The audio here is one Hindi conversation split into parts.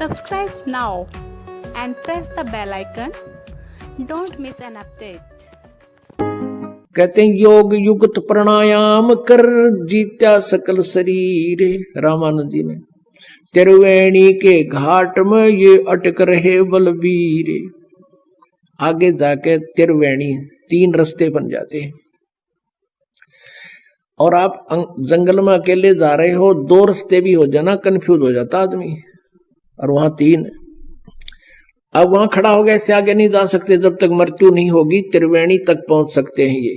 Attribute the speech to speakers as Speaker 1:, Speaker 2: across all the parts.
Speaker 1: Subscribe now and press the bell icon. Don't miss an update.
Speaker 2: कहते हैं योग युक्त प्राणायाम कर जीत्या सकल शरीर। रामानंद जी ने त्रिवेणी के घाट में ये अटक रहे बलबीर। आगे जाके त्रिवेणी 3 रास्ते बन जाते हैं और आप जंगल में अकेले जा रहे हो, 2 रास्ते भी हो जाना कंफ्यूज हो जाता आदमी, और वहां 3। अब वहां खड़ा हो गया, इससे आगे नहीं जा सकते जब तक मृत्यु नहीं होगी। त्रिवेणी तक पहुंच सकते हैं। ये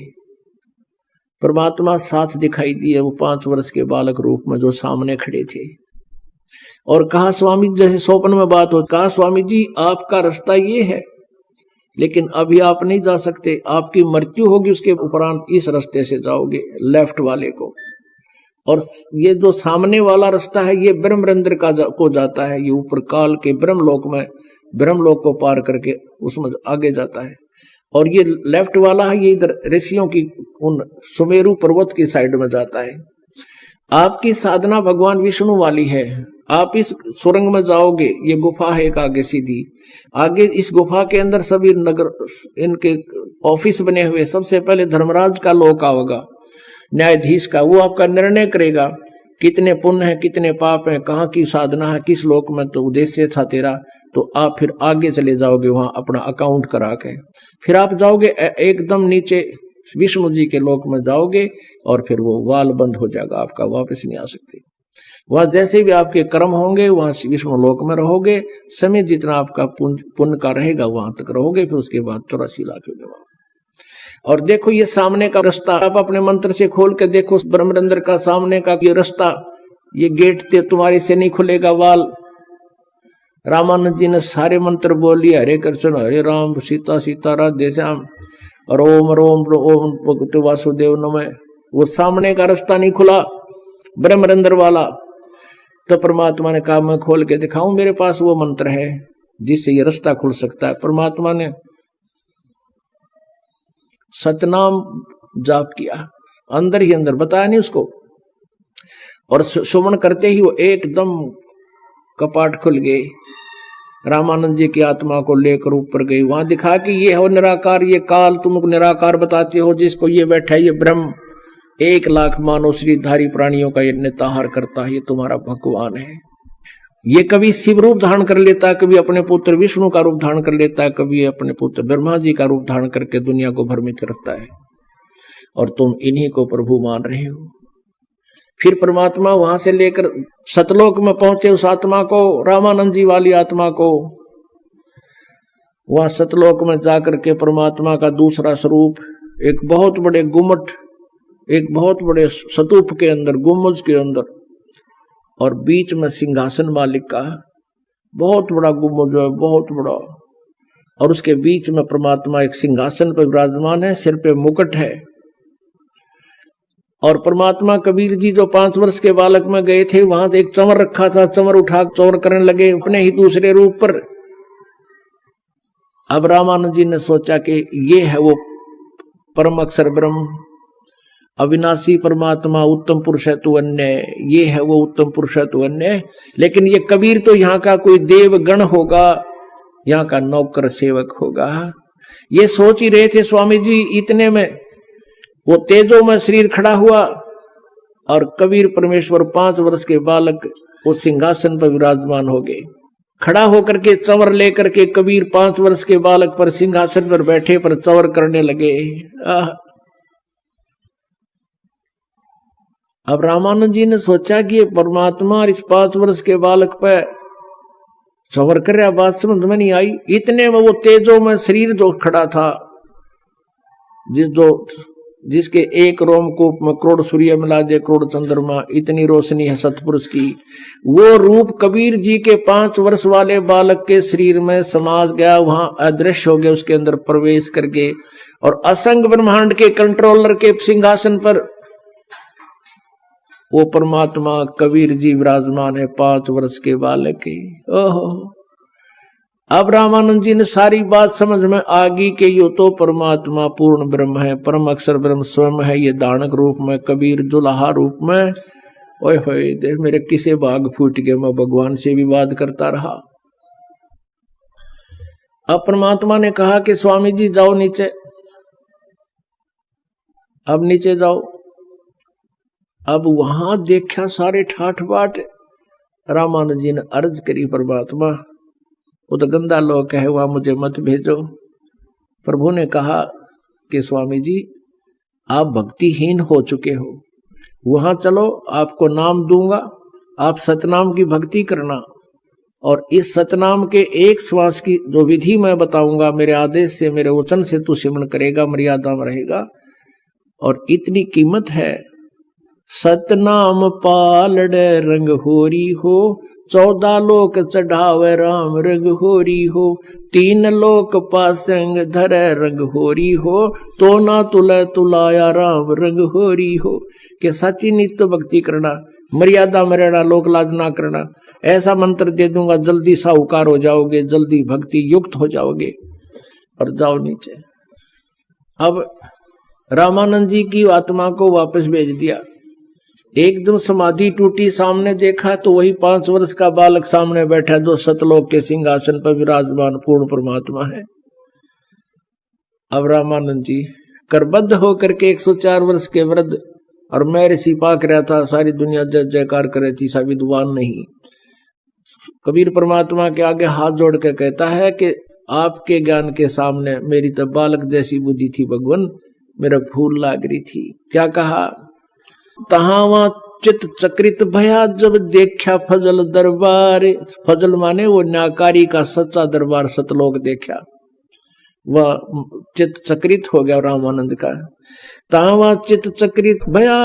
Speaker 2: परमात्मा साथ दिखाई दिए वो 5 वर्ष के बालक रूप में जो सामने खड़े थे, और कहा स्वामी, जैसे स्वप्न में बात हो, कहा स्वामी जी आपका रास्ता ये है, लेकिन अभी आप नहीं जा सकते, आपकी मृत्यु होगी, उसके उपरांत इस रास्ते से जाओगे लेफ्ट वाले को। और ये जो सामने वाला रास्ता है ये ब्रह्मरंध्र को जाता है, ये ऊपर काल के ब्रह्मलोक में, ब्रह्मलोक को पार करके उसमें आगे जाता है। और ये लेफ्ट वाला है, ये इधर ऋषियों की उन सुमेरु पर्वत की साइड में जाता है। आपकी साधना भगवान विष्णु वाली है। आप इस सुरंग में जाओगे, ये गुफा है एक आगे सीधी, आगे इस गुफा के अंदर सभी नगर इनके ऑफिस बने हुए। सबसे पहले धर्मराज का लोक होगा, न्यायाधीश का, वो आपका निर्णय करेगा कितने पुण्य है कितने पाप है, कहाँ की साधना है, किस लोक में तो उद्देश्य था तेरा। तो आप फिर आगे चले जाओगे, वहां अपना अकाउंट करा के फिर आप जाओगे एकदम नीचे विष्णु जी के लोक में जाओगे, और फिर वो वाल बंद हो जाएगा, आपका वापस नहीं आ सकते। वहां जैसे भी आपके कर्म होंगे वहां विष्णु लोक में रहोगे, समय जितना आपका पुण्य का रहेगा वहां तक रहोगे, फिर उसके बाद 84 लाख हो जाएगा। और देखो ये सामने का रास्ता आप अपने मंत्र से खोल के देखो, ब्रह्मरंध्र का सामने का ये रास्ता, ये गेट तुम्हारे से नहीं खुलेगा वाल। रामानंद जी ने सारे मंत्र बोल लिए, हरे कृष्ण हरे राम सीता सीता राधे श्याम और ओम रोम ओम भगवते वासुदेव नमः। वो सामने का रास्ता नहीं खुला ब्रह्मरंध्र वाला, तो परमात्मा ने कहा मैं खोल के दिखाऊं, मेरे पास वो मंत्र है जिससे ये रास्ता खुल सकता है। परमात्मा ने सतनाम जाप किया, अंदर ही अंदर, बताया नहीं उसको, और सुमन करते ही वो एकदम कपाट खुल गए। रामानंद जी की आत्मा को लेकर ऊपर गई, वहां दिखा कि ये हो निराकार, ये काल तुमको निराकार बताते हो, जिसको ये बैठा है ये ब्रह्म 1 लाख मानव श्रीधारी प्राणियों का ये नेताहार करता है, ये तुम्हारा भगवान है। ये कभी शिव रूप धारण कर लेता है, कभी अपने पुत्र विष्णु का रूप धारण कर लेता है, कभी अपने पुत्र ब्रह्मा जी का रूप धारण करके दुनिया को भ्रमित रखता है, और तुम इन्हीं को प्रभु मान रहे हो। फिर परमात्मा वहां से लेकर सतलोक में पहुंचे उस आत्मा को, रामानंद जी वाली आत्मा को। वहां सतलोक में जाकर के परमात्मा का दूसरा स्वरूप एक बहुत बड़े गुम्मट, एक बहुत बड़े स्तूप के अंदर, गुम्बज के अंदर, और बीच में सिंहासन मालिक का बहुत बड़ा गुम्बज है, बहुत बड़ा, और उसके बीच में परमात्मा एक सिंहासन पर विराजमान है, सिर पे मुकुट है। और परमात्मा कबीर जी जो 5 वर्ष के बालक में गए थे, वहां एक चंवर रखा था, चंवर उठा चौर करने लगे अपने ही दूसरे रूप पर। अब रामानंद जी ने सोचा कि ये है वो परम अक्षर ब्रह्म, अविनाशी परमात्मा, उत्तम पुरुष है तू अन्य, ये है वो उत्तम पुरुष है तू अन्य। लेकिन ये कबीर तो यहाँ का कोई देवगण होगा, यहाँ का नौकर सेवक होगा। ये सोच ही रहे थे स्वामी जी, इतने में वो तेजो में शरीर खड़ा हुआ, और कबीर परमेश्वर 5 वर्ष के बालक वो सिंहासन पर विराजमान हो गए। खड़ा होकर के चंवर लेकर के कबीर 5 वर्ष के बालक पर सिंहासन पर बैठे, पर चंवर करने लगे। अब रामानंद जी ने सोचा कि ये परमात्मा इस 5 वर्ष के बालक पर चंवर कर रहा, बात समझ में नहीं आई। इतने में वो तेजो में शरीर जो खड़ा था, जिसके 1 रोमकूप में करोड़ सूर्य मिला दे करोड़ चंद्रमा, इतनी रोशनी है सतपुरुष की, वो रूप कबीर जी के 5 वर्ष वाले बालक के शरीर में समा गया, वहां अदृश्य हो गया, उसके अंदर प्रवेश करके, और असंग ब्रह्मांड के कंट्रोलर के सिंहासन पर वो परमात्मा कबीर जी विराजमान है 5 वर्ष के बालक के। ओहो, अब रामानंद जी ने सारी बात समझ में आ गई कि यो तो परमात्मा पूर्ण ब्रह्म है, परम अक्षर ब्रह्म स्वयं है, ये दानक रूप में, कबीर दुल्हा रूप में। ओए होए, देख मेरे किसे भाग फूट गए, मैं भगवान से विवाद करता रहा। अब परमात्मा ने कहा कि स्वामी जी जाओ नीचे, अब नीचे जाओ। अब वहां देखा सारे ठाठ बाट। रामानंद जी ने अर्ज करी, परमात्मा वो तो गंदा लोग है, वहां मुझे मत भेजो। प्रभु ने कहा कि स्वामी जी आप भक्तिहीन हो चुके हो, वहां चलो, आपको नाम दूंगा, आप सतनाम की भक्ति करना, और इस सतनाम के एक श्वास की जो विधि मैं बताऊंगा, मेरे आदेश से, मेरे वचन से तू सिमरण करेगा, मर्यादा में रहेगा, और इतनी कीमत है। सतनाम पालड़े रंग होरी हो, 14 लोक चढ़ावे राम रंग होरी हो, 3 लोक पासंग धरे रंग होरी हो, तो ना तुले तुलाया राम रंग होरी हो। कि सच्ची नित्य भक्ति करना, मर्यादा में रहना, लोक लाज ना करना, ऐसा मंत्र दे दूंगा, जल्दी साहूकार हो जाओगे, जल्दी भक्ति युक्त हो जाओगे। और जाओ नीचे। अब रामानंद जी की आत्मा को वापस भेज दिया। एकदम समाधि टूटी, सामने देखा तो वही 5 वर्ष का बालक सामने बैठा जो सतलोक के सिंहासन पर विराजमान पूर्ण परमात्मा है। अब रामानंद जी करबद्ध होकर के 104 वर्ष के वृद्ध, और मैं ऋषि पाक रहा था, सारी दुनिया जय जयकार कर रही थी, सब विद्वान नहीं। कबीर परमात्मा के आगे हाथ जोड़ के कहता है कि आपके ज्ञान के सामने मेरी तो बालक जैसी बुद्धि थी भगवान, मेरा भूल लाग रही थी। क्या कहा? तहावा चित चक्रित भया जब देखा फजल दरबार। फजल माने वो न्याकारी का सच्चा दरबार सतलोक देखा, वह चित चक्रित हो गया रामानंद का। तावा चित चक्रित भया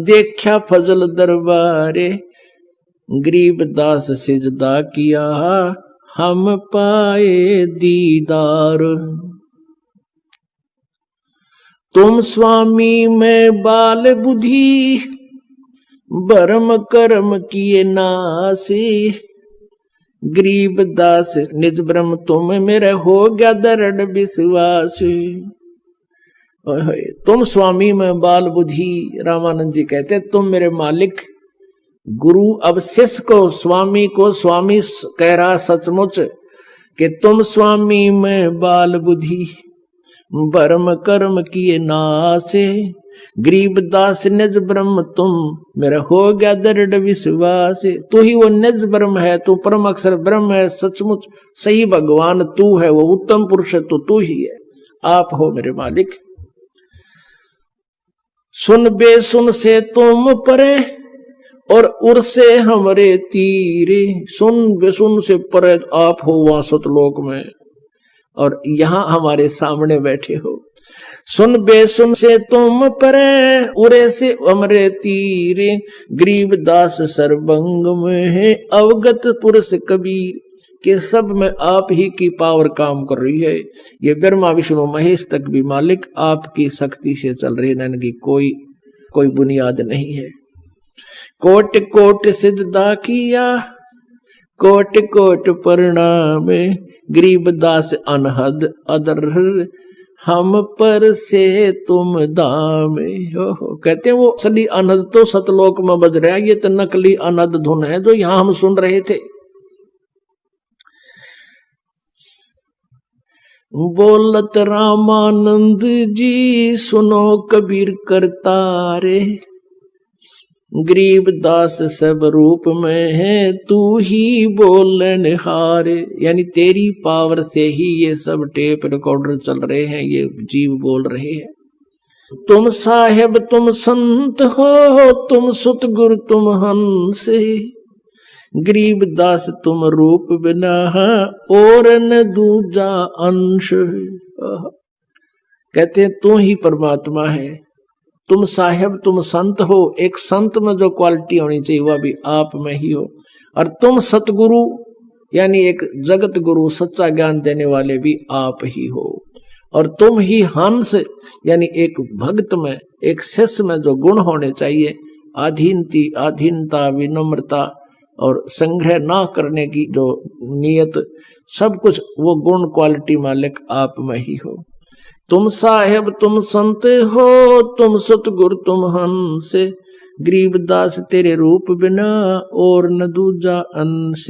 Speaker 2: देखा फजल दरबारे, गरीब दास सिजदा किया हम पाए दीदार। तुम स्वामी में बाल बुद्धि, भरम कर्म किए नासी, गरीब दास निज ब्रह्म तुम मेरे हो गया दृढ़ विश्वास। तुम स्वामी में बाल बुद्धि, रामानंद जी कहते तुम मेरे मालिक। गुरु अब शिष्य को, स्वामी को स्वामी कह रहा सचमुच कि तुम स्वामी में बाल बुद्धि, भरम कर्म किए नासे, गरीब दास निज ब्रह्म तुम मेरा हो गया दृढ़ विश्वास। तू ही वो निज ब्रह्म है, तू परम अक्षर ब्रह्म है, सचमुच सही भगवान तू है, वो उत्तम पुरुष है, तो तू ही है, आप हो मेरे मालिक। सुन बेसुन से तुम परे और उर से हमरे तीरे। सुन बेसुन से परे आप हो वहां सतलोक में, और यहां हमारे सामने बैठे हो। सुन बेसुन से तुम परे उरे से हमरे तीरे, गरीब दास सर्वंग में है अवगत पुरुष कबीर। के सब में आप ही की पावर काम कर रही है। ये ब्रह्मा विष्णु महेश तक भी मालिक आपकी शक्ति से चल रही है, इनकी कोई बुनियाद नहीं है। कोट कोट सिजदा किया, कोट कोट प्रणाम, गरीब दास अनहद अदर, हम पर से तुम दाम। कहते हैं वो असली अनहद तो सतलोक में बज रहा है, ये तो नकली अनहद धुन है जो यहां हम सुन रहे थे। बोलत रामानंद जी सुनो कबीर करतारे, गरीब दास सब रूप में है तू ही बोलन हारे। यानी तेरी पावर से ही ये सब टेप रिकॉर्डर चल रहे हैं, ये जीव बोल रहे हैं। तुम साहेब तुम संत हो, तुम सुतगुरु तुम हंस, गरीब दास तुम रूप बिना और न दूजा अंश। कहते हैं तू ही परमात्मा है, तुम साहेब तुम संत हो। एक संत में जो क्वालिटी होनी चाहिए वह भी आप में ही हो। और तुम सतगुरु यानी एक जगत गुरु सच्चा ज्ञान देने वाले भी आप ही हो। और तुम ही हंस यानी एक भक्त में, एक शिष्य में जो गुण होने चाहिए, अधीनता, विनम्रता और संग्रह ना करने की जो नियत, सब कुछ वो गुण क्वालिटी मालिक आप में ही हो। तुम साहेब तुम संत हो, तुम सतगुरु तुम हंस, गरीब दास तेरे रूप बिना और न दूजा अंश।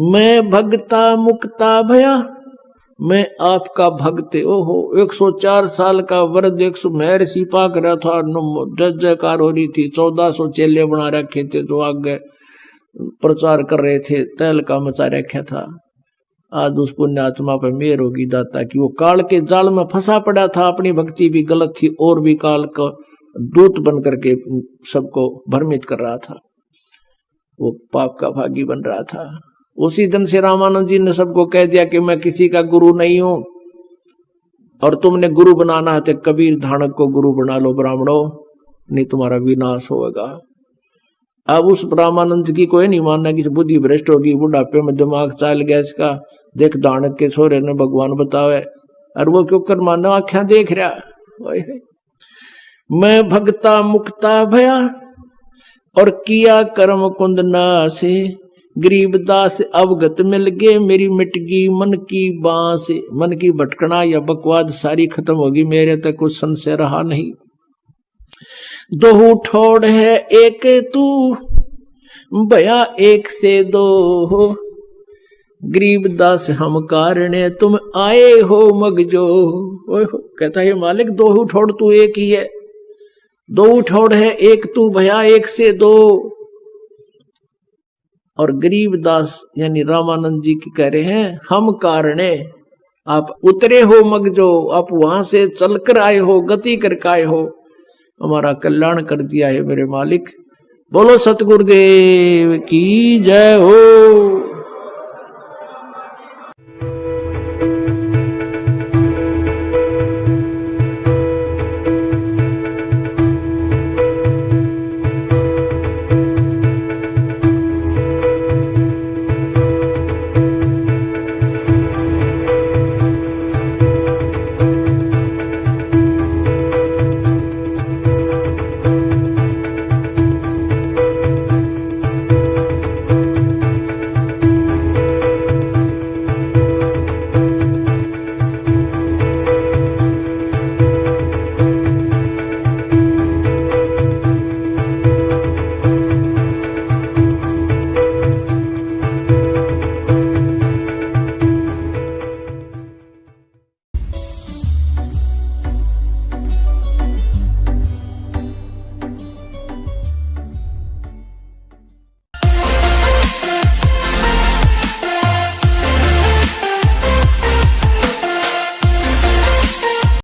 Speaker 2: मैं भगता मुक्ता भया, मैं आपका भक्त। ओहो, 104 साल का वृद्ध 100 महर्षि पाक रहा था, जय जयकार हो रही थी, 1400 चेले बना रखे थे जो आगे प्रचार कर रहे थे, तहलका मचा रखा था। आज उस पुण्यात्मा पर मेहर होगी दाता कि वो काल के जाल में फंसा पड़ा था, अपनी भक्ति भी गलत थी और भी काल का दूत बन करके सबको भ्रमित कर रहा था, वो पाप का भागी बन रहा था। उसी दिन से रामानंद जी ने सबको कह दिया कि मैं किसी का गुरु नहीं हूं, और तुमने गुरु बनाना है तो कबीर धानक को गुरु बना लो ब्राह्मणों, नहीं तुम्हारा विनाश होगा। अब उस रामानंद की कोई नहीं मानना कि बुद्धि भ्रष्ट होगी, बुढ़ापे में दिमाग चाल गया इसका, देख धानक के छोरे ने भगवान बतावे, और वो क्यों कर मानो, आख्या देख रहा। मैं भगता मुक्ता भया और किया कर्म कुंद नासे, गरीबदास अवगत मिल गए मेरी मिटगी मन की बांस। मन की भटकना या बकवाद सारी खत्म होगी, मेरे तक कुछ संशय रहा नहीं। दोहू ठोड़ है एक तू भया एक से दो, गरीबदास हम कारणे तुम आए हो मगजो। कहता है मालिक दोहू ठोड़ तू एक ही है, दो ठोड़ है एक तू भया एक से दो। और गरीबदास यानी रामानंद जी की कह रहे हैं हम कारणे, आप उतरे हो मगजो, आप वहां से चलकर आए हो, गति करके आए हो, हमारा कल्याण कर दिया है मेरे मालिक। बोलो सतगुरुदेव की जय हो।